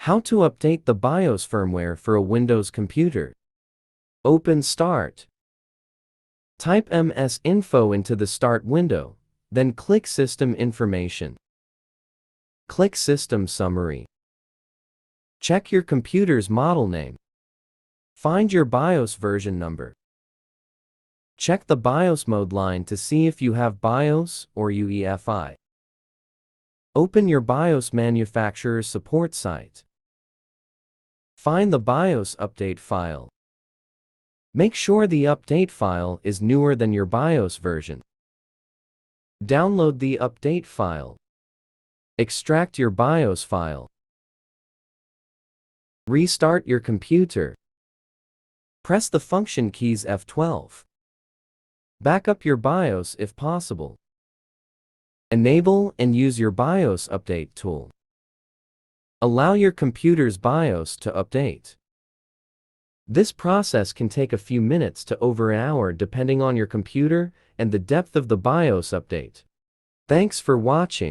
How to update the BIOS firmware for a Windows computer. Open Start. Type MS Info into the Start window, then click System Information. Click System Summary. Check your computer's model name. Find your BIOS version number. Check the BIOS mode line to see if you have BIOS or UEFI. Open your BIOS manufacturer's support site. Find the BIOS update file. Make sure the update file is newer than your BIOS version. Download the update file. Extract your BIOS file. Restart your computer. Press the function keys F12. Back up your BIOS if possible. Enable and use your BIOS update tool. Allow your computer's BIOS to update. This process can take a few minutes to over an hour depending on your computer and the depth of the BIOS update. Thanks for watching.